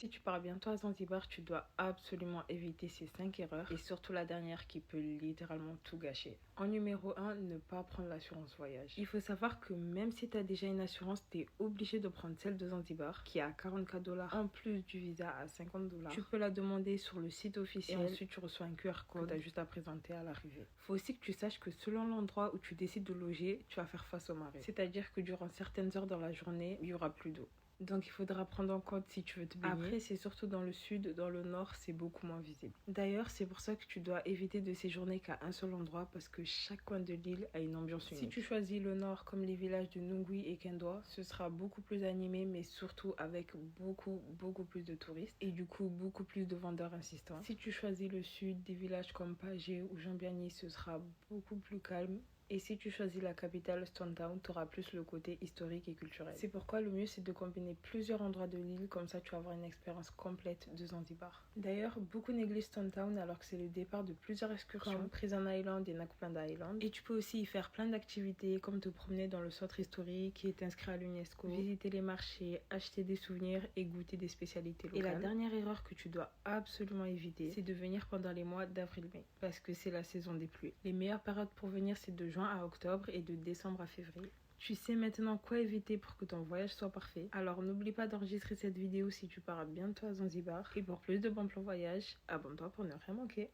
Si tu pars bientôt à Zanzibar, tu dois absolument éviter ces 5 erreurs et surtout la dernière qui peut littéralement tout gâcher. En numéro 1, ne pas prendre l'assurance voyage. Il faut savoir que même si tu as déjà une assurance, tu es obligé de prendre celle de Zanzibar qui est à 44 $ en plus du visa à 50 $. Tu peux la demander sur le site officiel et ensuite tu reçois un QR code que tu as juste à présenter à l'arrivée. Il faut aussi que tu saches que selon l'endroit où tu décides de loger, tu vas faire face aux marées. C'est-à-dire que durant certaines heures dans la journée, il n'y aura plus d'eau. Donc il faudra prendre en compte si tu veux te baigner. Après, c'est surtout dans le sud, dans le nord, c'est beaucoup moins visible. D'ailleurs, c'est pour ça que tu dois éviter de séjourner qu'à un seul endroit parce que chaque coin de l'île a une ambiance unique. Si tu choisis le nord comme les villages de Nungwi et Kendoa, ce sera beaucoup plus animé mais surtout avec beaucoup plus de touristes et du coup beaucoup plus de vendeurs insistants. Si tu choisis le sud, des villages comme Paje ou Jambiani, ce sera beaucoup plus calme. Et si tu choisis la capitale, Stone Town, tu auras plus le côté historique et culturel. C'est pourquoi le mieux c'est de combiner plusieurs endroits de l'île, comme ça tu vas avoir une expérience complète de Zanzibar. D'ailleurs, beaucoup négligent Stone Town alors que c'est le départ de plusieurs excursions, comme Prison Island et Nakupanda Island. Et tu peux aussi y faire plein d'activités, comme te promener dans le centre historique qui est inscrit à l'UNESCO, visiter les marchés, acheter des souvenirs et goûter des spécialités locales. Et la dernière erreur que tu dois absolument éviter, c'est de venir pendant les mois d'avril-mai, parce que c'est la saison des pluies. Les meilleures périodes pour venir, c'est de juin à octobre et de décembre à février. Tu sais maintenant quoi éviter pour que ton voyage soit parfait. Alors n'oublie pas d'enregistrer cette vidéo si tu pars bientôt à Zanzibar. Et pour plus de bons plans voyage, abonne-toi pour ne rien manquer.